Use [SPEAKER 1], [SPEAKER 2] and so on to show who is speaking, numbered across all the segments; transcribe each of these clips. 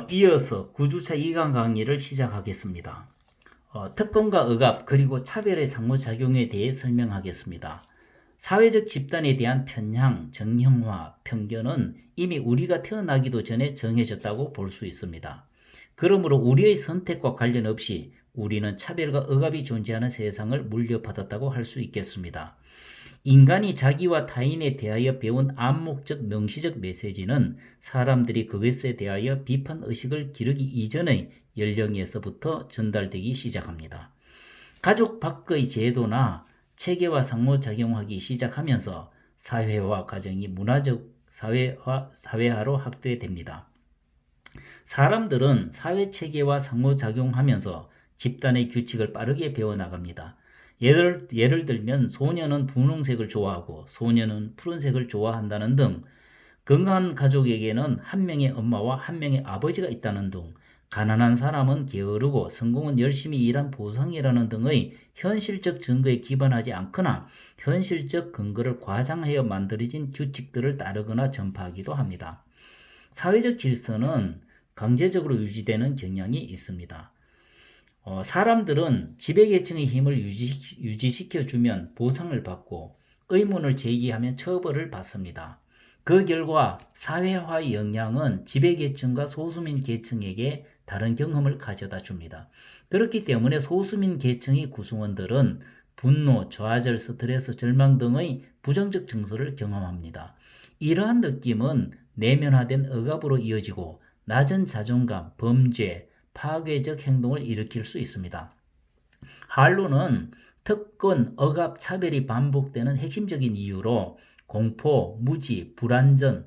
[SPEAKER 1] 이어서 구주차 2강 강의를 시작하겠습니다. 특권과 억압 그리고 차별의 상호작용에 대해 설명하겠습니다. 사회적 집단에 대한 편향, 정형화, 편견은 이미 우리가 태어나기도 전에 정해졌다고 볼 수 있습니다. 그러므로 우리의 선택과 관련 없이 우리는 차별과 억압이 존재하는 세상을 물려받았다고 할 수 있겠습니다. 인간이 자기와 타인에 대하여 배운 암묵적 명시적 메시지는 사람들이 그것에 대하여 비판의식을 기르기 이전의 연령에서부터 전달되기 시작합니다. 가족 밖의 제도나 체계와 상호작용하기 시작하면서 사회와 가정이 문화적 사회화로 확대됩니다. 사람들은 사회체계와 상호작용하면서 집단의 규칙을 빠르게 배워나갑니다. 예를 들면 소년은 분홍색을 좋아하고 소녀는 푸른색을 좋아한다는 등, 건강한 가족에게는 한 명의 엄마와 한 명의 아버지가 있다는 등, 가난한 사람은 게으르고 성공은 열심히 일한 보상이라는 등의 현실적 증거에 기반하지 않거나 현실적 근거를 과장하여 만들어진 규칙들을 따르거나 전파하기도 합니다. 사회적 질서는 강제적으로 유지되는 경향이 있습니다. 사람들은 지배계층의 힘을 유지시켜주면 보상을 받고 의문을 제기하면 처벌을 받습니다. 그 결과 사회화의 영향은 지배계층과 소수민 계층에게 다른 경험을 가져다 줍니다. 그렇기 때문에 소수민 계층의 구성원들은 분노, 좌절, 스트레스, 절망 등의 부정적 증서를 경험합니다. 이러한 느낌은 내면화된 억압으로 이어지고 낮은 자존감, 범죄, 파괴적 행동을 일으킬 수 있습니다. 한로는 특권, 억압, 차별이 반복되는 핵심적인 이유로 공포, 무지, 불안전,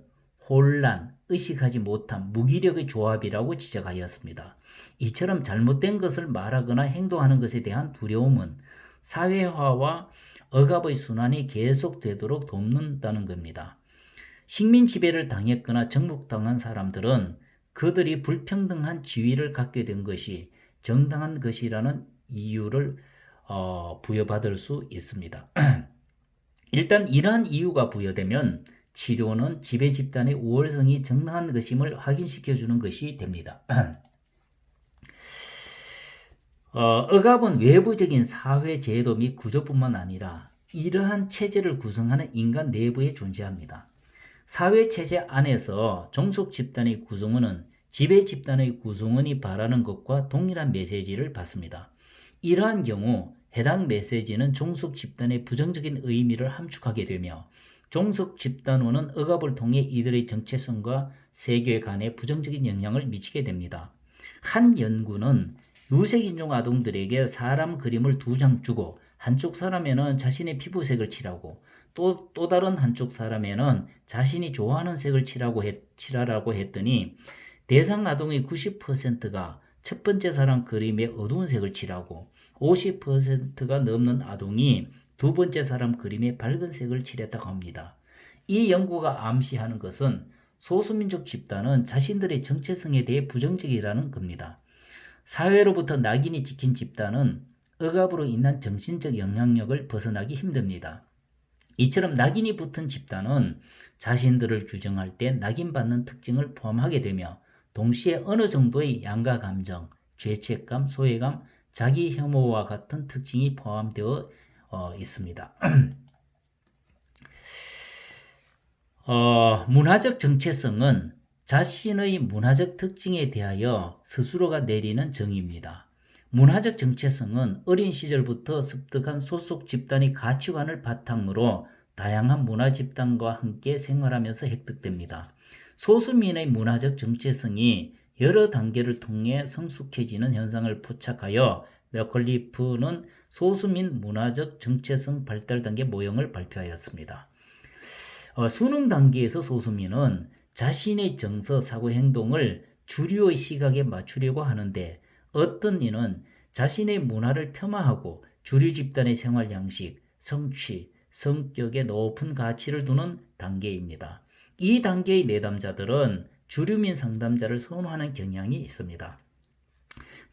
[SPEAKER 1] 혼란, 의식하지 못함, 무기력의 조합이라고 지적하였습니다. 이처럼 잘못된 것을 말하거나 행동하는 것에 대한 두려움은 사회화와 억압의 순환이 계속되도록 돕는다는 겁니다. 식민 지배를 당했거나 정복당한 사람들은 그들이 불평등한 지위를 갖게 된 것이 정당한 것이라는 이유를 부여받을 수 있습니다. 일단 이러한 이유가 부여되면 치료는 지배 집단의 우월성이 정당한 것임을 확인시켜주는 것이 됩니다. 억압은 외부적인 사회 제도 및 구조뿐만 아니라 이러한 체제를 구성하는 인간 내부에 존재합니다. 사회 체제 안에서 종속 집단의 구성원은 지배 집단의 구성원이 바라는 것과 동일한 메시지를 받습니다. 이러한 경우 해당 메시지는 종속 집단의 부정적인 의미를 함축하게 되며 종속 집단원은 억압을 통해 이들의 정체성과 세계관에 부정적인 영향을 미치게 됩니다. 한 연구는 유색인종 아동들에게 사람 그림을 2장 주고 한쪽 사람에는 자신의 피부색을 칠하고 또 다른 한쪽 사람에는 자신이 좋아하는 색을 칠하라고 했더니 대상 아동의 90%가 첫 번째 사람 그림에 어두운 색을 칠하고 50%가 넘는 아동이 두 번째 사람 그림에 밝은 색을 칠했다고 합니다. 이 연구가 암시하는 것은 소수민족 집단은 자신들의 정체성에 대해 부정적이라는 겁니다. 사회로부터 낙인이 찍힌 집단은 억압으로 인한 정신적 영향력을 벗어나기 힘듭니다. 이처럼 낙인이 붙은 집단은 자신들을 규정할 때 낙인받는 특징을 포함하게 되며 동시에 어느 정도의 양가 감정, 죄책감, 소외감, 자기 혐오와 같은 특징이 포함되어 있습니다. 문화적 정체성은 자신의 문화적 특징에 대하여 스스로가 내리는 정의입니다. 문화적 정체성은 어린 시절부터 습득한 소속 집단의 가치관을 바탕으로 다양한 문화 집단과 함께 생활하면서 획득됩니다. 소수민의 문화적 정체성이 여러 단계를 통해 성숙해지는 현상을 포착하여 맥컬리프는 소수민 문화적 정체성 발달 단계 모형을 발표하였습니다. 수능 단계에서 소수민은 자신의 정서, 사고, 행동을 주류의 시각에 맞추려고 하는데 어떤 이는 자신의 문화를 폄하하고 주류 집단의 생활 양식, 성취, 성격에 높은 가치를 두는 단계입니다. 이 단계의 내담자들은 주류민 상담자를 선호하는 경향이 있습니다.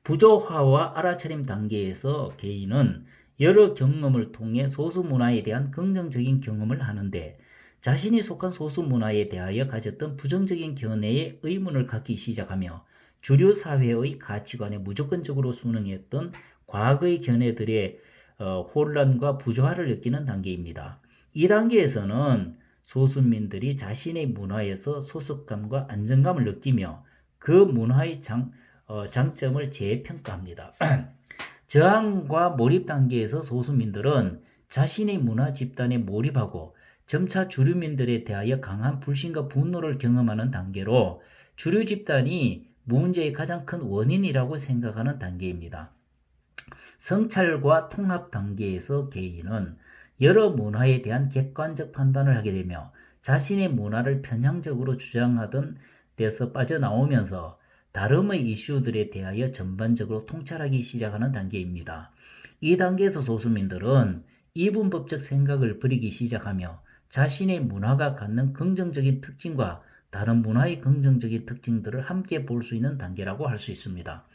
[SPEAKER 1] 부조화와 알아차림 단계에서 개인은 여러 경험을 통해 소수 문화에 대한 긍정적인 경험을 하는데 자신이 속한 소수 문화에 대하여 가졌던 부정적인 견해에 의문을 갖기 시작하며 주류 사회의 가치관에 무조건적으로 순응했던 과거의 견해들의 혼란과 부조화를 느끼는 단계입니다. 이 단계에서는 소수민들이 자신의 문화에서 소속감과 안정감을 느끼며 그 문화의 장점을 재평가합니다. 저항과 몰입 단계에서 소수민들은 자신의 문화 집단에 몰입하고 점차 주류민들에 대하여 강한 불신과 분노를 경험하는 단계로 주류 집단이 문제의 가장 큰 원인이라고 생각하는 단계입니다. 성찰과 통합 단계에서 개인은 여러 문화에 대한 객관적 판단을 하게 되며 자신의 문화를 편향적으로 주장하던 데서 빠져나오면서 다름의 이슈들에 대하여 전반적으로 통찰하기 시작하는 단계입니다. 이 단계에서 소수민들은 이분법적 생각을 버리기 시작하며 자신의 문화가 갖는 긍정적인 특징과 다른 문화의 긍정적인 특징들을 함께 볼 수 있는 단계라고 할 수 있습니다.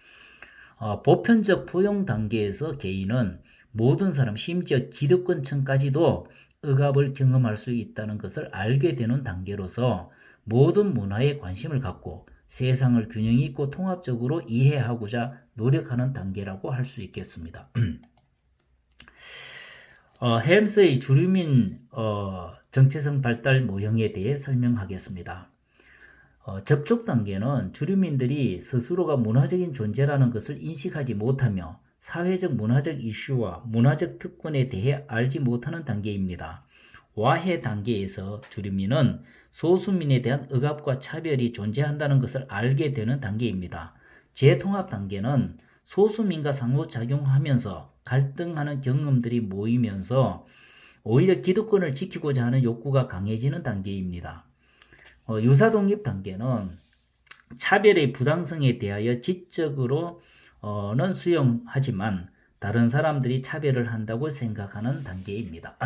[SPEAKER 1] 보편적 포용 단계에서 개인은 모든 사람, 심지어 기득권층까지도 억압을 경험할 수 있다는 것을 알게 되는 단계로서 모든 문화에 관심을 갖고 세상을 균형 있고 통합적으로 이해하고자 노력하는 단계라고 할 수 있겠습니다. 헬მს의 주류민 정체성 발달 모형에 대해 설명하겠습니다. 접촉 단계는 주류민들이 스스로가 문화적인 존재라는 것을 인식하지 못하며 사회적 문화적 이슈와 문화적 특권에 대해 알지 못하는 단계입니다. 와해 단계에서 주류민은 소수민에 대한 억압과 차별이 존재한다는 것을 알게 되는 단계입니다. 재통합 단계는 소수민과 상호작용하면서 갈등하는 경험들이 모이면서 오히려 기득권을 지키고자 하는 욕구가 강해지는 단계입니다. 유사독립 단계는 차별의 부당성에 대하여 지적으로는 수용하지만 다른 사람들이 차별을 한다고 생각하는 단계입니다.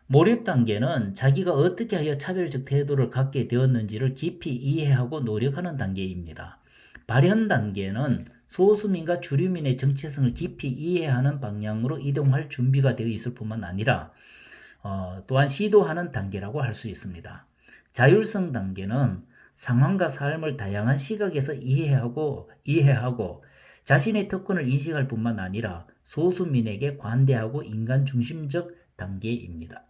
[SPEAKER 1] 몰입 단계는 자기가 어떻게 하여 차별적 태도를 갖게 되었는지를 깊이 이해하고 노력하는 단계입니다. 발현 단계는 소수민과 주류민의 정체성을 깊이 이해하는 방향으로 이동할 준비가 되어 있을 뿐만 아니라 또한 시도하는 단계라고 할 수 있습니다. 자율성 단계는 상황과 삶을 다양한 시각에서 이해하고 자신의 특권을 인식할 뿐만 아니라 소수민에게 관대하고 인간 중심적 단계입니다.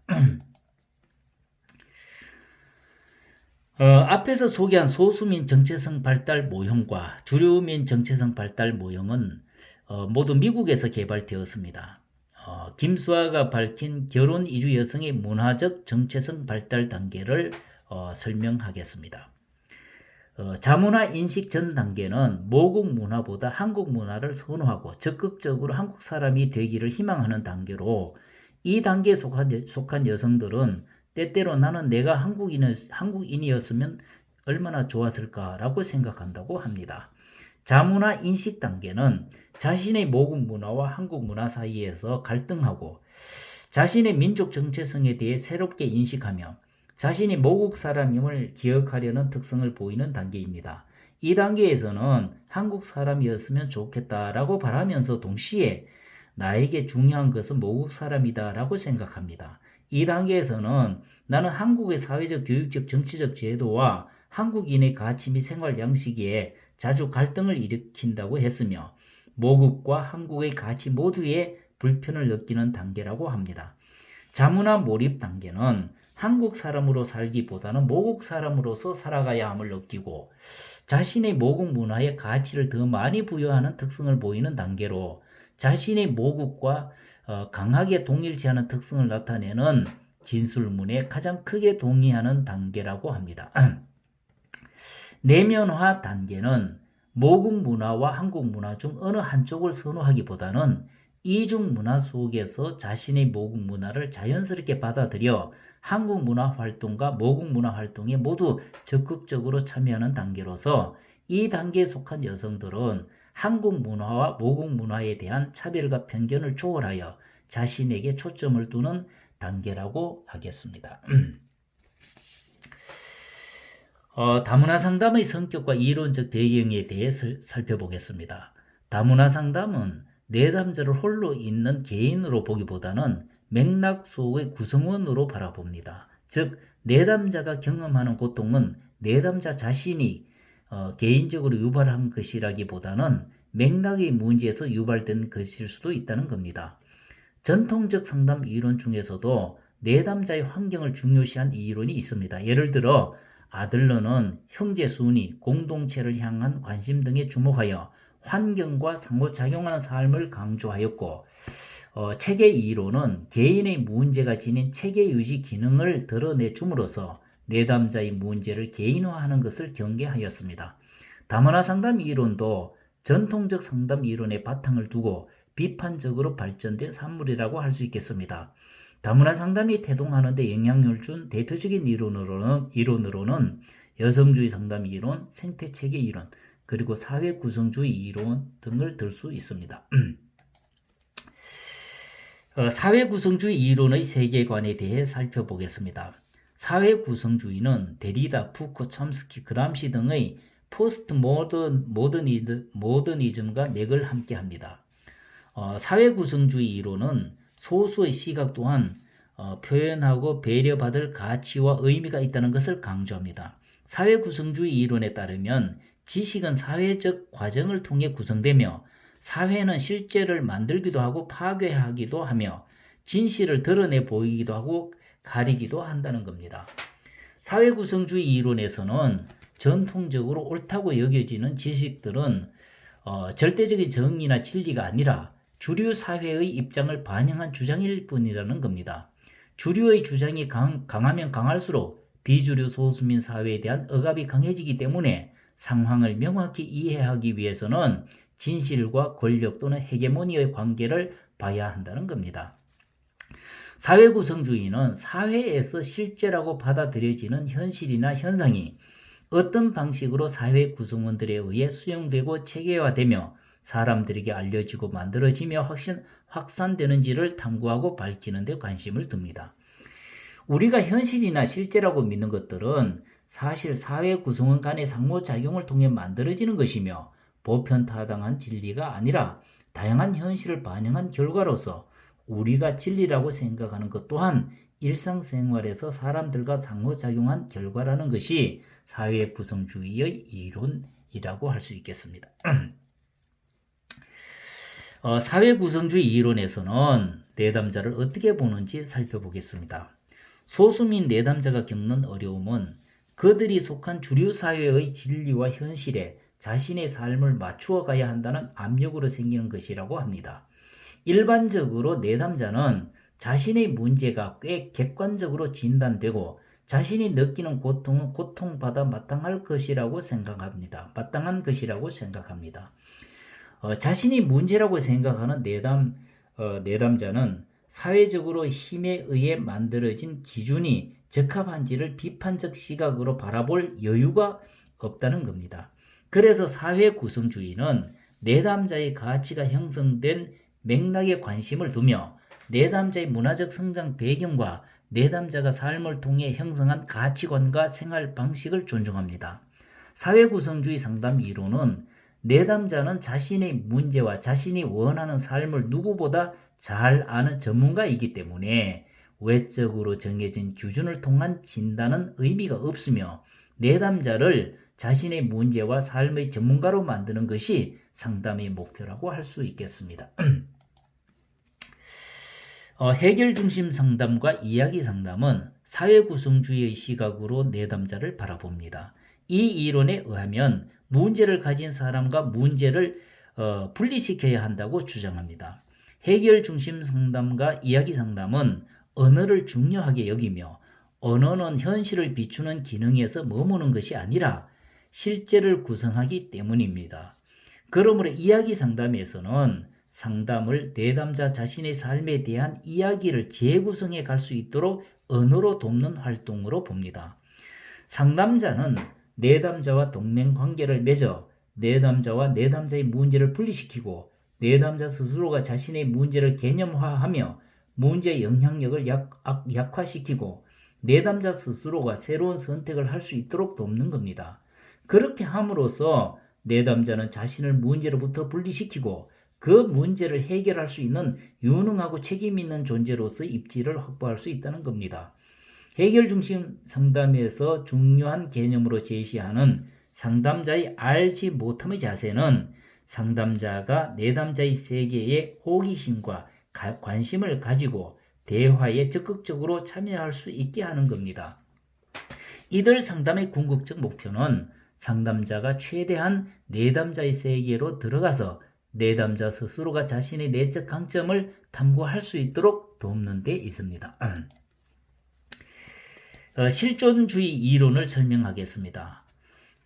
[SPEAKER 1] 앞에서 소개한 소수민 정체성 발달 모형과 주류민 정체성 발달 모형은 모두 미국에서 개발되었습니다. 김수아가 밝힌 결혼 이주 여성의 문화적 정체성 발달 단계를 설명하겠습니다. 자문화 인식 전 단계는 모국 문화보다 한국 문화를 선호하고 적극적으로 한국 사람이 되기를 희망하는 단계로 이 단계에 속한 여성들은 때때로 나는 내가 한국인이었으면 얼마나 좋았을까라고 생각한다고 합니다. 자문화 인식 단계는 자신의 모국 문화와 한국 문화 사이에서 갈등하고 자신의 민족 정체성에 대해 새롭게 인식하며 자신이 모국 사람임을 기억하려는 특성을 보이는 단계입니다. 이 단계에서는 한국 사람이었으면 좋겠다라고 바라면서 동시에 나에게 중요한 것은 모국 사람이다라고 생각합니다. 이 단계에서는 나는 한국의 사회적, 교육적, 정치적 제도와 한국인의 가치 및 생활 양식에 자주 갈등을 일으킨다고 했으며 모국과 한국의 가치 모두에 불편을 느끼는 단계라고 합니다. 자문화 몰입 단계는 한국 사람으로 살기보다는 모국 사람으로서 살아가야 함을 느끼고 자신의 모국 문화에 가치를 더 많이 부여하는 특성을 보이는 단계로 자신의 모국과 강하게 동일치하는 특성을 나타내는 진술문에 가장 크게 동의하는 단계라고 합니다. 내면화 단계는 모국 문화와 한국 문화 중 어느 한쪽을 선호하기보다는 이중 문화 속에서 자신의 모국 문화를 자연스럽게 받아들여 한국 문화 활동과 모국 문화 활동에 모두 적극적으로 참여하는 단계로서 이 단계에 속한 여성들은 한국 문화와 모국 문화에 대한 차별과 편견을 초월하여 자신에게 초점을 두는 단계라고 하겠습니다. 다문화 상담의 성격과 이론적 배경에 대해 살펴보겠습니다. 다문화 상담은 내담자를 홀로 있는 개인으로 보기보다는 맥락 속의 구성원으로 바라봅니다. 즉 내담자가 경험하는 고통은 내담자 자신이 개인적으로 유발한 것이라기보다는 맥락의 문제에서 유발된 것일 수도 있다는 겁니다. 전통적 상담 이론 중에서도 내담자의 환경을 중요시한 이론이 있습니다. 예를 들어 아들러는 형제 순위, 공동체를 향한 관심 등에 주목하여 환경과 상호작용하는 삶을 강조하였고 체계 이론은 개인의 문제가 지닌 체계 유지 기능을 드러내 줌으로써 내담자의 문제를 개인화하는 것을 경계하였습니다. 다문화 상담 이론도 전통적 상담 이론의 바탕을 두고 비판적으로 발전된 산물이라고 할 수 있겠습니다. 다문화 상담이 태동하는 데 영향을 준 대표적인 이론으로는 여성주의 상담 이론, 생태체계 이론, 그리고 사회 구성주의 이론 등을 들 수 있습니다. 사회 구성주의 이론의 세계관에 대해 살펴보겠습니다. 사회 구성주의는 데리다, 푸코, 첨스키, 그람시 등의 포스트 모더니즘과 맥을 함께합니다. 사회 구성주의 이론은 소수의 시각 또한 표현하고 배려받을 가치와 의미가 있다는 것을 강조합니다. 사회 구성주의 이론에 따르면 지식은 사회적 과정을 통해 구성되며 사회는 실제를 만들기도 하고 파괴하기도 하며 진실을 드러내 보이기도 하고 가리기도 한다는 겁니다. 사회 구성주의 이론에서는 전통적으로 옳다고 여겨지는 지식들은 절대적인 정의나 진리가 아니라 주류 사회의 입장을 반영한 주장일 뿐이라는 겁니다. 주류의 주장이 강하면 강할수록 비주류 소수민 사회에 대한 억압이 강해지기 때문에 상황을 명확히 이해하기 위해서는 진실과 권력 또는 헤게모니의 관계를 봐야 한다는 겁니다. 사회구성주의는 사회에서 실제라고 받아들여지는 현실이나 현상이 어떤 방식으로 사회 구성원들에 의해 수용되고 체계화되며 사람들에게 알려지고 만들어지며 확산되는지를 탐구하고 밝히는 데 관심을 둡니다. 우리가 현실이나 실제라고 믿는 것들은 사실 사회 구성원 간의 상호작용을 통해 만들어지는 것이며 보편타당한 진리가 아니라 다양한 현실을 반영한 결과로서 우리가 진리라고 생각하는 것 또한 일상생활에서 사람들과 상호작용한 결과라는 것이 사회 구성주의의 이론이라고 할 수 있겠습니다. 사회 구성주의 이론에서는 내담자를 어떻게 보는지 살펴보겠습니다. 소수민 내담자가 겪는 어려움은 그들이 속한 주류 사회의 진리와 현실에 자신의 삶을 맞추어 가야 한다는 압력으로 생기는 것이라고 합니다. 일반적으로 내담자는 자신의 문제가 꽤 객관적으로 진단되고 자신이 느끼는 고통은 고통받아 마땅한 것이라고 생각합니다. 자신이 문제라고 생각하는 내담자는 사회적으로 힘에 의해 만들어진 기준이 적합한지를 비판적 시각으로 바라볼 여유가 없다는 겁니다. 그래서 사회 구성주의는 내담자의 가치가 형성된 맥락에 관심을 두며 내담자의 문화적 성장 배경과 내담자가 삶을 통해 형성한 가치관과 생활 방식을 존중합니다. 사회 구성주의 상담 이론은 내담자는 자신의 문제와 자신이 원하는 삶을 누구보다 잘 아는 전문가이기 때문에 외적으로 정해진 기준을 통한 진단은 의미가 없으며 내담자를 자신의 문제와 삶의 전문가로 만드는 것이 상담의 목표라고 할 수 있겠습니다. 해결 중심 상담과 이야기 상담은 사회 구성주의의 시각으로 내담자를 바라봅니다. 이 이론에 의하면 문제를 가진 사람과 문제를 분리시켜야 한다고 주장합니다. 해결 중심 상담과 이야기 상담은 언어를 중요하게 여기며 언어는 현실을 비추는 기능에서 머무는 것이 아니라 실제를 구성하기 때문입니다. 그러므로 이야기 상담에서는 상담을 내담자 자신의 삶에 대한 이야기를 재구성해 갈 수 있도록 언어로 돕는 활동으로 봅니다. 상담자는 내담자와 동맹관계를 맺어 내담자와 내담자의 문제를 분리시키고 내담자 스스로가 자신의 문제를 개념화하며 문제의 영향력을 약화시키고 내담자 스스로가 새로운 선택을 할 수 있도록 돕는 겁니다. 그렇게 함으로써 내담자는 자신을 문제로부터 분리시키고 그 문제를 해결할 수 있는 유능하고 책임 있는 존재로서의 입지를 확보할 수 있다는 겁니다. 해결 중심 상담에서 중요한 개념으로 제시하는 상담자의 알지 못함의 자세는 상담자가 내담자의 세계에 호기심과 관심을 가지고 대화에 적극적으로 참여할 수 있게 하는 겁니다. 이들 상담의 궁극적 목표는 상담자가 최대한 내담자의 세계로 들어가서 내담자 스스로가 자신의 내적 강점을 탐구할 수 있도록 돕는 데 있습니다. 실존주의 이론을 설명하겠습니다.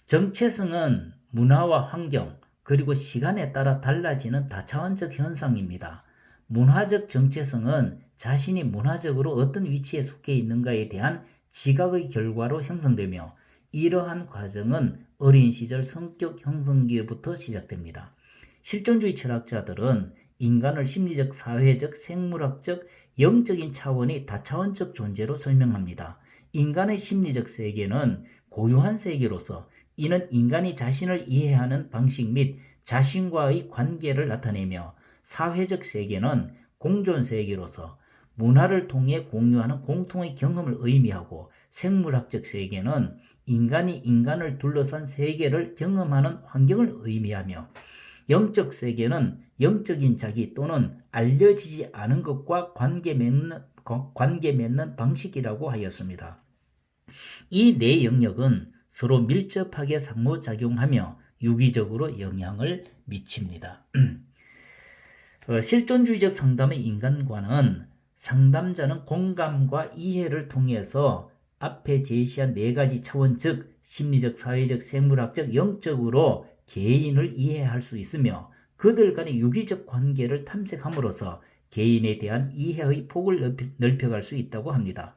[SPEAKER 1] 정체성은 문화와 환경 그리고 시간에 따라 달라지는 다차원적 현상입니다. 문화적 정체성은 자신이 문화적으로 어떤 위치에 속해 있는가에 대한 지각의 결과로 형성되며 이러한 과정은 어린 시절 성격 형성기부터 시작됩니다. 실존주의 철학자들은 인간을 심리적, 사회적, 생물학적, 영적인 차원의 다차원적 존재로 설명합니다. 인간의 심리적 세계는 고유한 세계로서 이는 인간이 자신을 이해하는 방식 및 자신과의 관계를 나타내며 사회적 세계는 공존 세계로서 문화를 통해 공유하는 공통의 경험을 의미하고 생물학적 세계는 인간이 인간을 둘러싼 세계를 경험하는 환경을 의미하며 영적 세계는 영적인 자기 또는 알려지지 않은 것과 관계 맺는 방식이라고 하였습니다. 이 네 영역은 서로 밀접하게 상호작용하며 유기적으로 영향을 미칩니다. 실존주의적 상담의 인간관은 상담자는 공감과 이해를 통해서 앞에 제시한 네 가지 차원 즉 심리적, 사회적, 생물학적, 영적으로 개인을 이해할 수 있으며 그들 간의 유기적 관계를 탐색함으로써 개인에 대한 이해의 폭을 넓혀갈 수 있다고 합니다.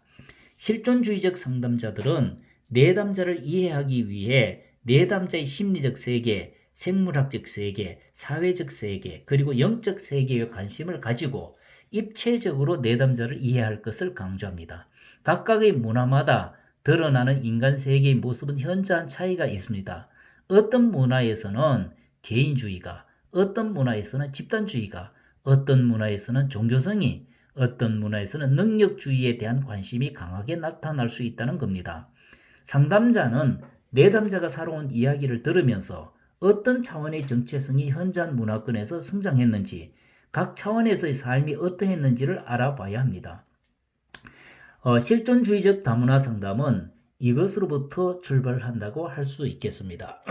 [SPEAKER 1] 실존주의적 상담자들은 내담자를 이해하기 위해 내담자의 심리적 세계, 생물학적 세계, 사회적 세계, 그리고 영적 세계에 관심을 가지고 입체적으로 내담자를 이해할 것을 강조합니다. 각각의 문화마다 드러나는 인간 세계의 모습은 현저한 차이가 있습니다. 어떤 문화에서는 개인주의가, 어떤 문화에서는 집단주의가, 어떤 문화에서는 종교성이, 어떤 문화에서는 능력주의에 대한 관심이 강하게 나타날 수 있다는 겁니다. 상담자는 내담자가 살아온 이야기를 들으면서 어떤 차원의 정체성이 현저한 문화권에서 성장했는지, 각 차원에서의 삶이 어떠했는지를 알아봐야 합니다. 실존주의적 다문화 상담은 이것으로부터 출발한다고 할 수 있겠습니다.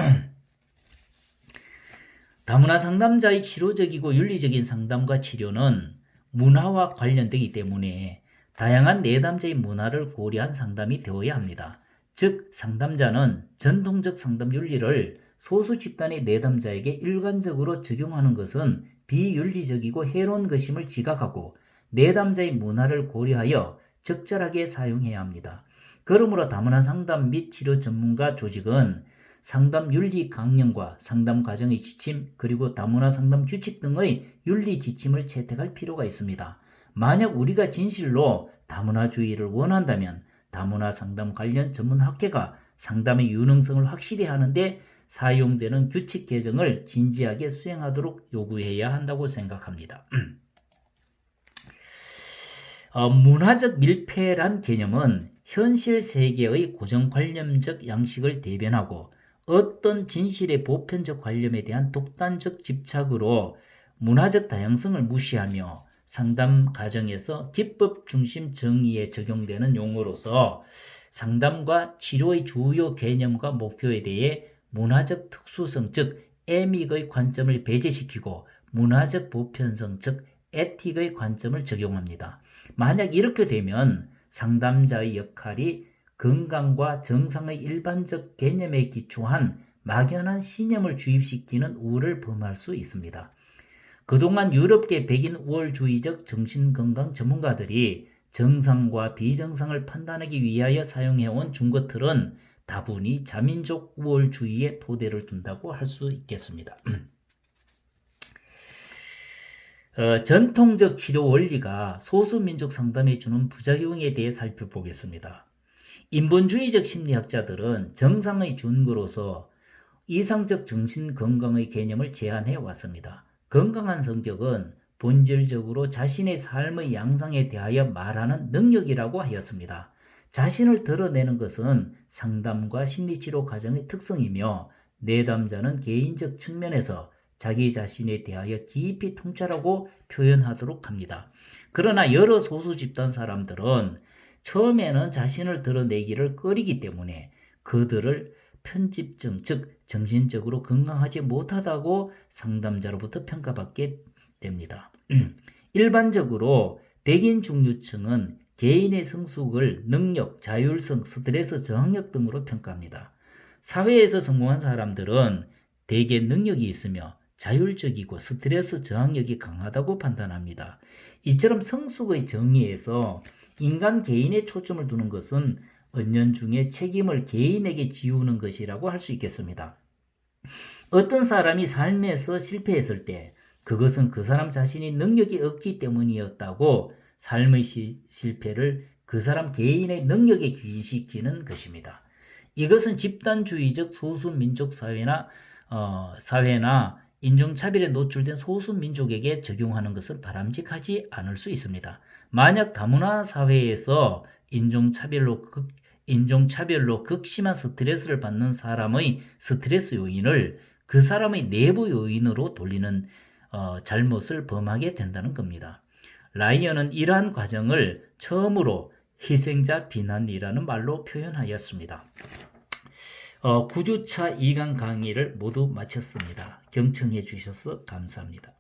[SPEAKER 1] 다문화 상담자의 치료적이고 윤리적인 상담과 치료는 문화와 관련되기 때문에 다양한 내담자의 문화를 고려한 상담이 되어야 합니다. 즉 상담자는 전통적 상담 윤리를 소수 집단의 내담자에게 일관적으로 적용하는 것은 비윤리적이고 해로운 것임을 지각하고 내담자의 문화를 고려하여 적절하게 사용해야 합니다. 그러므로 다문화 상담 및 치료 전문가 조직은 상담 윤리 강령과 상담 과정의 지침 그리고 다문화 상담 규칙 등의 윤리 지침을 채택할 필요가 있습니다. 만약 우리가 진실로 다문화주의를 원한다면 다문화 상담 관련 전문 학회가 상담의 유능성을 확실히 하는데 사용되는 규칙 개정을 진지하게 수행하도록 요구해야 한다고 생각합니다. 문화적 밀폐란 개념은 현실 세계의 고정관념적 양식을 대변하고 어떤 진실의 보편적 관념에 대한 독단적 집착으로 문화적 다양성을 무시하며 상담 과정에서 기법 중심 정의에 적용되는 용어로서 상담과 치료의 주요 개념과 목표에 대해 문화적 특수성 즉 에믹의 관점을 배제시키고 문화적 보편성 즉 에틱의 관점을 적용합니다. 만약 이렇게 되면 상담자의 역할이 건강과 정상의 일반적 개념에 기초한 막연한 신념을 주입시키는 우를 범할 수 있습니다. 그동안 유럽계 백인 우월주의적 정신건강 전문가들이 정상과 비정상을 판단하기 위하여 사용해온 중거틀은 다분히 자민족 우월주의의 토대를 둔다고 할 수 있겠습니다. 전통적 치료 원리가 소수민족 상담에 주는 부작용에 대해 살펴보겠습니다. 인본주의적 심리학자들은 정상의 준거로서 이상적 정신건강의 개념을 제안해 왔습니다. 건강한 성격은 본질적으로 자신의 삶의 양상에 대하여 말하는 능력이라고 하였습니다. 자신을 드러내는 것은 상담과 심리치료 과정의 특성이며 내담자는 개인적 측면에서 자기 자신에 대하여 깊이 통찰하고 표현하도록 합니다. 그러나 여러 소수 집단 사람들은 처음에는 자신을 드러내기를 꺼리기 때문에 그들을 편집증, 즉 정신적으로 건강하지 못하다고 상담자로부터 평가받게 됩니다. 일반적으로 백인 중류층은 개인의 성숙을 능력, 자율성, 스트레스 저항력 등으로 평가합니다. 사회에서 성공한 사람들은 대개 능력이 있으며 자율적이고 스트레스 저항력이 강하다고 판단합니다. 이처럼 성숙의 정의에서 인간 개인의 초점을 두는 것은 은연중에 책임을 개인에게 지우는 것이라고 할 수 있겠습니다. 어떤 사람이 삶에서 실패했을 때 그것은 그 사람 자신이 능력이 없기 때문이었다고 삶의 실패를 그 사람 개인의 능력에 귀시키는 것입니다. 이것은 집단주의적 소수민족 사회나 인종차별에 노출된 소수민족에게 적용하는 것은 바람직하지 않을 수 있습니다. 만약 다문화 사회에서 인종차별로 극심한 스트레스를 받는 사람의 스트레스 요인을 그 사람의 내부 요인으로 돌리는 잘못을 범하게 된다는 겁니다. 라이언은 이러한 과정을 처음으로 희생자 비난이라는 말로 표현하였습니다. 9주차 2강 강의를 모두 마쳤습니다. 경청해 주셔서 감사합니다.